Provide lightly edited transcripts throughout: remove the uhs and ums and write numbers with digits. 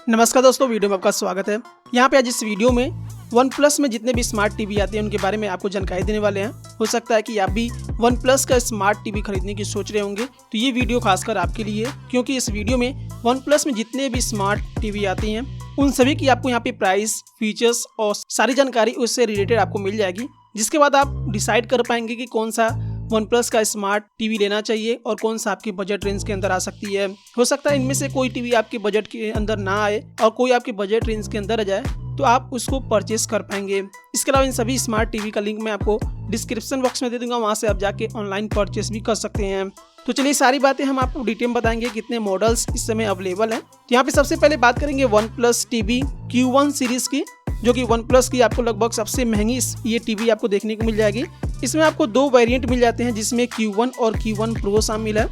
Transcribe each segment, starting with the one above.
नमस्कार दोस्तों, वीडियो में आपका स्वागत है। यहाँ पे आज इस वीडियो में वन प्लस में जितने भी स्मार्ट टीवी आते हैं उनके बारे में आपको जानकारी देने वाले हैं। हो सकता है कि आप भी वन प्लस का स्मार्ट टीवी खरीदने की सोच रहे होंगे, तो ये वीडियो खासकर आपके लिए है, क्योंकि इस वीडियो में वन प्लस में जितने भी स्मार्ट टीवी आती हैं उन सभी की आपको यहाँ पे प्राइस, फीचर्स और सारी जानकारी उससे रिलेटेड आपको मिल जाएगी, जिसके बाद आप डिसाइड कर पाएंगे कि कौन सा वन प्लस का स्मार्ट टीवी लेना चाहिए और कौन सा आपके बजट रेंज के अंदर आ सकती है। हो सकता है इनमें से कोई टीवी आपके बजट के अंदर ना आए और कोई आपके बजट रेंज के अंदर आ जाए, तो आप उसको परचेस कर पाएंगे। इसके अलावा इन सभी स्मार्ट टीवी का लिंक मैं आपको डिस्क्रिप्शन बॉक्स में दे दूंगा, वहां से आप जाके ऑनलाइन परचेस भी कर सकते हैं। तो चलिए सारी बातें हम आपको डिटेल बताएंगे, कितने मॉडल्स इस समय अवेलेबल हैं। तो यहाँ पे सबसे पहले बात करेंगे one plus TV Q1 series की, जो कि वन प्लस की आपको लगभग सबसे महंगी ये टीवी आपको देखने को मिल जाएगी। इसमें आपको दो वेरिएंट मिल जाते हैं, जिसमें Q1 और Q1 Pro शामिल है।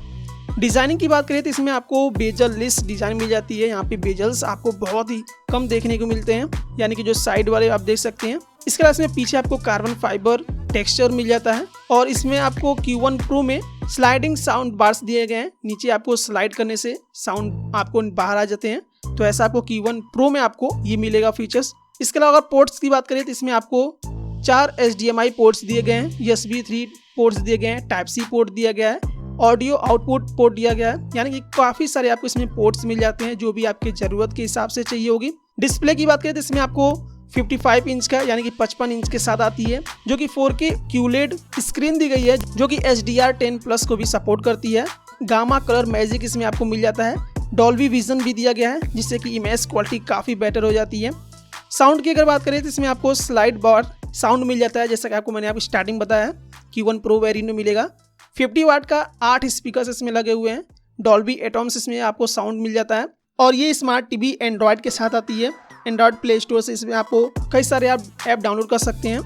डिजाइनिंग की बात करें तो इसमें आपको बेजल लेस डिजाइन मिल जाती है। यहाँ पे बेजल्स आपको बहुत ही कम देखने को मिलते हैं, यानी कि जो साइड वाले आप देख सकते हैं। इसके अलावा इसमें पीछे आपको कार्बन फाइबर टेक्सचर मिल जाता है और इसमें आपको Q1 Pro में स्लाइडिंग साउंड बार्स दिए गए हैं। नीचे आपको स्लाइड करने से साउंड आपको बाहर आ जाते हैं, तो ऐसा आपको Q1 Pro में आपको ये मिलेगा फीचर्स। इसके अलावा अगर पोर्ट्स की बात करें तो इसमें आपको 4 HDMI पोर्ट्स दिए गए हैं, USB 3 पोर्ट्स दिए गए हैं, टाइप C पोर्ट दिया गया है, ऑडियो आउटपुट पोर्ट दिया गया है, यानी कि काफ़ी सारे आपको इसमें पोर्ट्स मिल जाते हैं जो भी आपकी ज़रूरत के हिसाब से चाहिए होगी। डिस्प्ले की बात करें तो इसमें आपको 55 इंच का यानी कि 55 इंच के साथ आती है, जो कि 4K QLED स्क्रीन दी गई है, जो कि HDR10+ को भी सपोर्ट करती है। गामा कलर मैजिक इसमें आपको मिल जाता है। डॉल्बी विजन भी दिया गया है, जिससे कि इमेज क्वालिटी काफ़ी बेटर हो जाती है। साउंड की अगर बात करें तो इसमें आपको स्लाइड बार साउंड मिल जाता है, जैसा कि आपको मैंने स्टार्टिंग बताया Q1 Pro वेरिएंट में मिलेगा। 50 वाट का 8 स्पीकर इसमें लगे हुए हैं। डॉल्बी एटॉम्स इसमें आपको साउंड मिल जाता है और ये स्मार्ट टीवी एंड्रॉयड के साथ आती है। एंड्रॉयड प्ले स्टोर से इसमें आपको कई सारे आप ऐप डाउनलोड कर सकते हैं।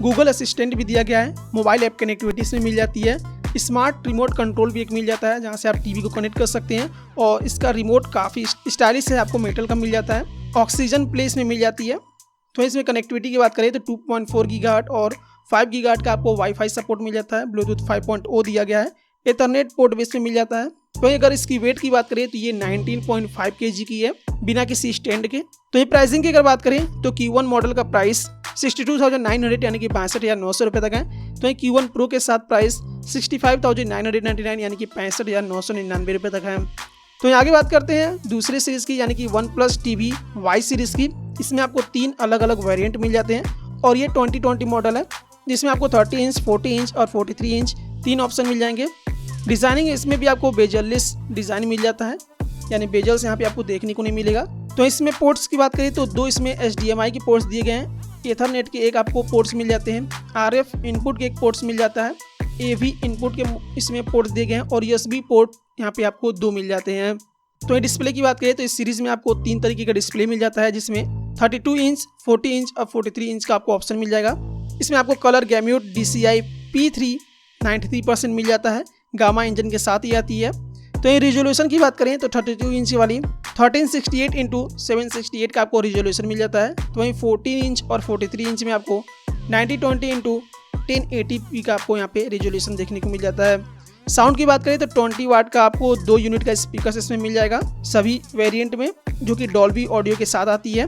गूगल असिस्टेंट भी दिया गया है। मोबाइल ऐप कनेक्टिविटी इसमें मिल जाती है। स्मार्ट रिमोट कंट्रोल भी एक मिल जाता है, जहाँ से आप टीवी को कनेक्ट कर सकते हैं और इसका रिमोट काफ़ी स्टाइलिश है, आपको मेटल का मिल जाता है। ऑक्सीजन प्ले इसमें मिल जाती है। तो इसमें कनेक्टिविटी की बात करें तो 2.4 गीगाहर्ट्ज और 5 गीगाहर्ट्ज का आपको वाईफाई सपोर्ट मिल जाता है। ब्लूटूथ 5.0 दिया गया है। एथरनेट पोर्ट भी इसमें मिल जाता है। तो अगर इसकी वेट की बात करें तो ये 19.5 kg की है, बिना किसी स्टैंड के। तो ये प्राइसिंग की अगर बात करें तो Q1 मॉडल का प्राइस 62,900 यानी कि 62,900 रुपये तक है। तो Q1 Pro के साथ प्राइस 65,999 यानी कि 65,999 रुपये तक है। तो आगे बात करते हैं दूसरे सीरीज़ की, यानी कि one plus TV Y series की। इसमें आपको 3 अलग अलग वेरिएंट मिल जाते हैं और ये 2020 मॉडल है, जिसमें आपको 30 इंच, 40 इंच और 43 इंच 3 ऑप्शन मिल जाएंगे। डिज़ाइनिंग इसमें भी आपको बेजललेस डिज़ाइन मिल जाता है, यानी बेजल्स यहाँ पे आपको देखने को नहीं मिलेगा। तो इसमें पोर्ट्स की बात करें तो 2 इसमें HDMI के पोर्ट्स दिए गए हैं। एथरनेट के एक आपको पोर्ट्स मिल जाते हैं। RF इनपुट के एक पोर्ट्स मिल जाता है। AV इनपुट के इसमें पोर्ट्स दिए गए हैं और USB पोर्ट यहाँ पे आपको 2 मिल जाते हैं। तो डिस्प्ले की बात करें तो इस सीरीज़ में आपको 3 तरीके का डिस्प्ले मिल जाता है, जिसमें 32 इंच, 40 इंच और 43 इंच का आपको ऑप्शन मिल जाएगा। इसमें आपको कलर गैम्यूट DCI P3 93% मिल जाता है। गामा इंजन के साथ ही आती है। तो ये रिजोल्यूशन की बात करें तो 32 इंच वाली 1368x768 का आपको रिजोल्यूशन मिल जाता है। तो वहीं 14 इंच और 43 इंच में आपको 9020x1080p का आपको यहाँ पे रिजोल्यूशन देखने को मिल जाता है। साउंड की बात करें तो 20 वाट का आपको 2 यूनिट का स्पीकर इसमें मिल जाएगा सभी वेरिएंट में, जो कि डॉल्बी ऑडियो के साथ आती है।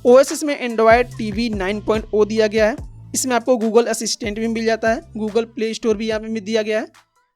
OS इसमें एंड्रॉयड TV 9.0 दिया गया है। इसमें आपको गूगल असिस्टेंट भी मिल जाता है। गूगल प्ले स्टोर भी यहाँ पे दिया गया है।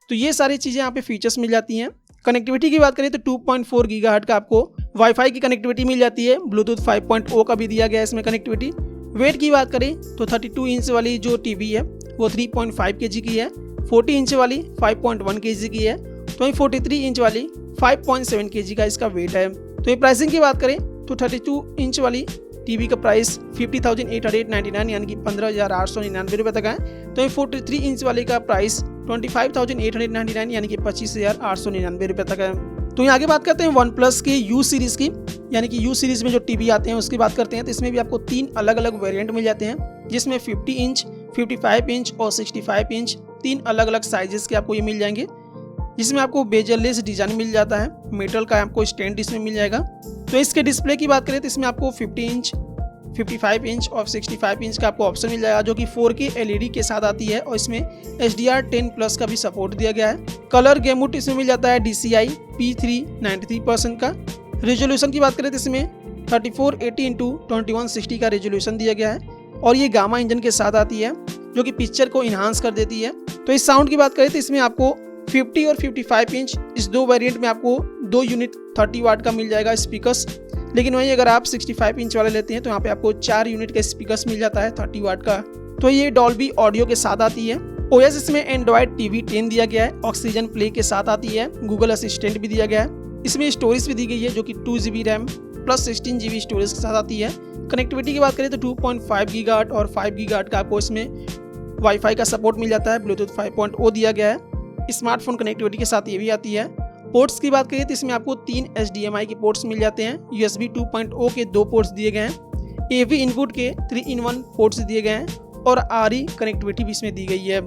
तो ये सारी चीज़ें यहाँ पे फीचर्स मिल जाती हैं। कनेक्टिविटी की बात करें तो 2.4 गीगाहर्ट्ज का आपको वाईफाई की कनेक्टिविटी मिल जाती है। ब्लूटूथ 5.0 का भी दिया गया है इसमें कनेक्टिविटी। वेट की बात करें तो 32 इंच वाली जो टीवी है वो 3.5 kg की है। 40 इंच वाली 5.1 kg की है। तो वहीं 43 इंच वाली 5.7 kg का इसका वेट है। तो ये प्राइसिंग की बात करें तो 32 इंच वाली टीवी का प्राइस 50,899 यानी कि 15,899 रुपये तक है। तो ये 43 इंच वाले का प्राइस 25,899 यानी कि 25,899 रुपये तक है। तो यहाँ आगे बात करते हैं वन प्लस के U सीरीज़ की, यानी कि U सीरीज़ में जो टीवी आते हैं उसकी बात करते हैं। तो इसमें भी आपको 3 अलग अलग वेरिएंट मिल जाते हैं, जिसमें 50 इंच, 55 इंच और 65 इंच 3 अलग अलग साइजेस के आपको ये मिल जाएंगे, जिसमें आपको बेजललेस डिजाइन मिल जाता है। मेटल का आपको स्टैंड इसमें मिल जाएगा। तो इसके डिस्प्ले की बात करें तो इसमें आपको 50 इंच, 55 इंच और 65 इंच का आपको ऑप्शन मिल जाएगा, जो कि 4K LED के साथ आती है और इसमें HDR10+ का भी सपोर्ट दिया गया है। कलर गैम्यूट इसमें मिल जाता है DCI P3 93% का। रेजोल्यूशन की बात करें तो इसमें 3480x2160 का रेजोल्यूशन दिया गया है और ये गामा इंजन के साथ आती है जो कि पिक्चर को इन्हांस कर देती है। तो इस साउंड की बात करें तो इसमें आपको 50 और 55 इंच इस दो वेरिएंट में आपको 2 यूनिट 30 वाट का मिल जाएगा स्पीकर्स। लेकिन वहीं अगर आप 65 इंच वाले लेते हैं तो यहाँ पे आपको 4 यूनिट का स्पीकर्स मिल जाता है 30 वाट का। तो ये डॉल्बी ऑडियो के साथ आती है। ओएस इसमें एंड्रॉयड टीवी 10 दिया गया है, ऑक्सीजन प्ले के साथ आती है, गूगल असिस्टेंट भी दिया गया है। इसमें स्टोरेज भी दी गई है जो कि 2 GB RAM plus 16 GB storage के साथ आती है। कनेक्टिविटी की बात करें तो 2.5 गीगाहर्ट्ज और 5 गीगाहर्ट्ज का आपको इसमें वाईफाई का सपोर्ट मिल जाता है। ब्लूटूथ 5.0 दिया गया है। स्मार्टफोन कनेक्टिविटी के साथ ये भी आती है। पोर्ट्स की बात करें तो इसमें आपको 3 HDMI के पोर्ट्स मिल जाते हैं। USB 2.0 के 2 पोर्ट्स दिए गए हैं। AV इनपुट के 3-in-1 पोर्ट्स दिए गए हैं और RE कनेक्टिविटी भी इसमें दी गई है।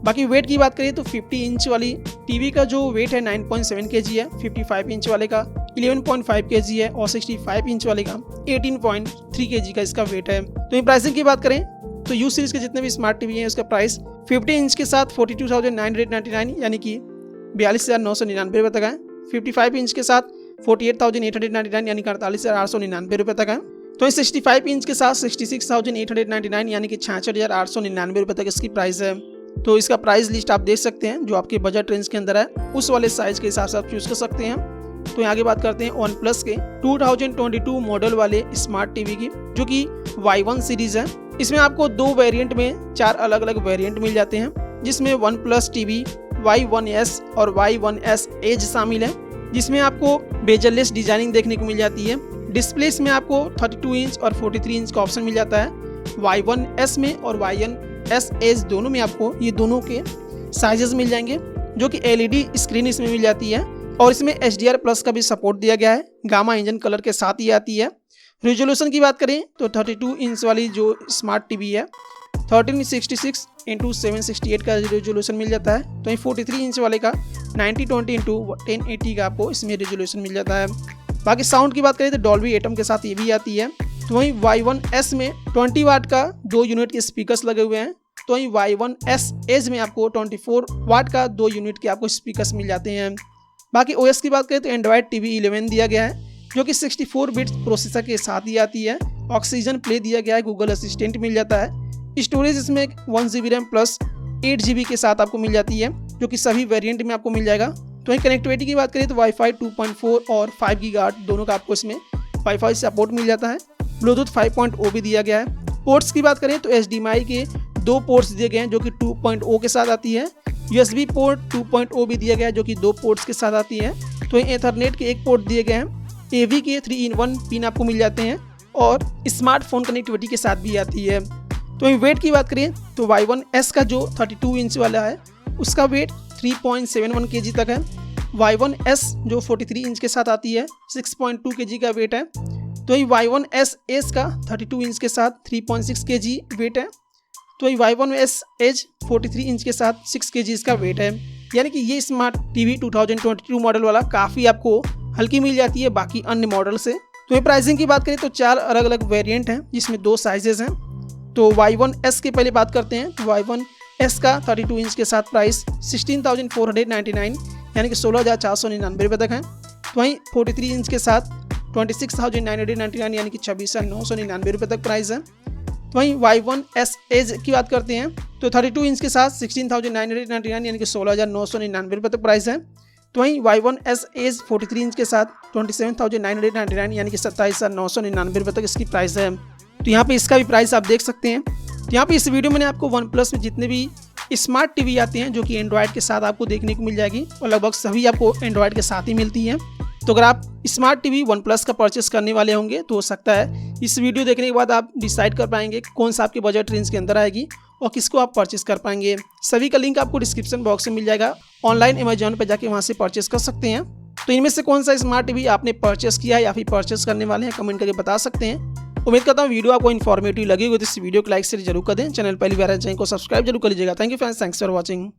बाकी वेट की बात करें तो 50 इंच वाली टीवी का जो वेट है 9.7 kg है, 55 इंच वाले का 11.5 kg है और 65 इंच वाले का 18.3 kg का इसका वेट है। तो इन प्राइसिंग की बात करें तो यू सीरीज के जितने भी स्मार्ट टीवी हैं उसका प्राइस 50 इंच के साथ 42,999 यानी कि 42,999 रुपये तक है। 55 इंच के साथ 48,899 यानी कि 48,899 रुपये तक है। तो इस 65 इंच के साथ 66,899 यानी कि 66,899 रुपये तक इसकी प्राइस है। तो इसका प्राइस लिस्ट आप देख सकते हैं जो आपके बजट रेंज के अंदर है उस वाले साइज के हिसाब से आप चूज कर सकते हैं। तो यहाँ आगे बात करते हैं वन प्लस के 2022 मॉडल वाले स्मार्ट टीवी की जो कि Y1 सीरीज है। इसमें आपको 2 वेरिएंट में 4 अलग अलग वेरिएंट मिल जाते हैं जिसमें वन प्लस टीवी Y1S और Y1S एज शामिल है जिसमें आपको बेजललेस डिजाइनिंग देखने को मिल जाती है। डिस्प्ले में आपको 32 इंच और 43 इंच का ऑप्शन मिल जाता है। Y1S में और Y1S एज दोनों में आपको ये दोनों के साइजेस मिल जाएंगे जो कि LED स्क्रीन इसमें मिल जाती है और इसमें HDR प्लस का भी सपोर्ट दिया गया है। गामा इंजन कलर के साथ ही आती है। रेजोल्यूशन की बात करें तो 32 इंच वाली जो स्मार्ट टीवी है 1366x768 का रेजोल्यूशन मिल जाता है। तो 43 इंच वाले का 9020x1080 का आपको इसमें रेजोल्यूशन मिल जाता है। बाकी साउंड की बात करें तो डॉल्बी एटम के साथ ये भी आती है। तो वहीं Y1S में 20 वाट का 2 यूनिट के स्पीकर्स लगे हुए हैं। तो वहीं Y1S एज में आपको 24 वाट का 2 यूनिट के आपको स्पीकर्स मिल जाते हैं। बाकी OS की बात करें तो एंड्रॉयड टीवी 11 दिया गया है जो कि 64 बिट्स प्रोसेसर के साथ ही आती है। ऑक्सीजन प्ले दिया गया है, गूगल असिस्टेंट मिल जाता है। स्टोरेज इसमें 1 GB रैम प्लस 8 GB के साथ आपको मिल जाती है जो कि सभी वेरिएंट में आपको मिल जाएगा। तो वहीं कनेक्टिविटी की बात करें तो वाईफाई 2.4 और 5 गीगाहर्ट्ज दोनों का आपको इसमें वाईफाई सपोर्ट मिल जाता है। ब्लूटूथ 5.0 भी दिया गया है। पोर्ट्स की बात करें तो HDMI के 2 पोर्ट्स दिए गए हैं जो कि 2.0 के साथ आती है। USB पोर्ट 2.0 भी दिया गया है जो कि 2 पोर्ट्स के साथ आती है। तो एथरनेट के 1 पोर्ट दिए गए हैं। AV के 3-in-1 पिन आपको मिल जाते हैं और स्मार्टफोन कनेक्टिविटी के साथ भी आती है। तो वेट की बात करें तो Y1S का जो 32 इंच वाला है उसका वेट 3.71 kg तक है। Y1S जो 43 इंच के साथ आती है 6.2 kg का वेट है। तो Y1S एज का 32 इंच के साथ 3.6 kg वेट है। तो Y1S एज 43 इंच के साथ 6 kg इसका वेट है। यानी कि ये स्मार्ट टीवी 2022 मॉडल वाला काफ़ी आपको हल्की मिल जाती है बाकी अन्य मॉडल से। तो ये प्राइसिंग की बात करें तो 4 अलग अलग वेरिएंट हैं जिसमें 2 साइजेस हैं। तो Y1S की पहले बात करते हैं। तो Y1S का 32 इंच के साथ प्राइस 16,499 यानी कि 16,499 रुपये तक है। तो वहीं 43 इंच के साथ 26,999 यानी कि 26,999 रुपये तक प्राइस है। तो वहीं Y1S एज की बात करते हैं तो 32 इंच के साथ 16,999 यानी कि 16,999 रुपये तक प्राइस है। तो वहीं Y1S एज 43 इंच के साथ 27,999 यानी कि 27,999 रुपये तक इसकी प्राइस है। तो यहाँ पे इसका भी प्राइस आप देख सकते हैं। तो यहाँ पे इस वीडियो में आपको वन प्लस में जितने भी स्मार्ट टीवी आते हैं जो कि एंड्रॉयड के साथ आपको देखने को मिल जाएगी और लगभग सभी आपको एंड्रॉयड के साथ ही मिलती हैं। तो अगर आप स्मार्ट टीवी वन प्लस का परचेस करने वाले होंगे तो हो सकता है इस वीडियो देखने के बाद आप डिसाइड कर पाएंगे कौन सा आपके बजट रेंज के अंदर आएगी और किसको आप परचेस कर पाएंगे। सभी का लिंक आपको डिस्क्रिप्शन बॉक्स में मिल जाएगा। ऑनलाइन अमेजॉन पर जाके वहाँ से परचेस कर सकते हैं। तो इनमें से कौन सा स्मार्ट टीवी आपने परचेस किया है या फिर परचेस करने वाले हैं कमेंट करके बता सकते हैं। उम्मीद करता हूँ वीडियो आपको इन्फॉर्मेटिव लगी होगी तो इस वीडियो को लाइक से जरूर कर दें। चैनल पहली बार है चैनल को सब्सक्राइब जरूर कर लीजिएगा। Thank you friends, thanks for watching.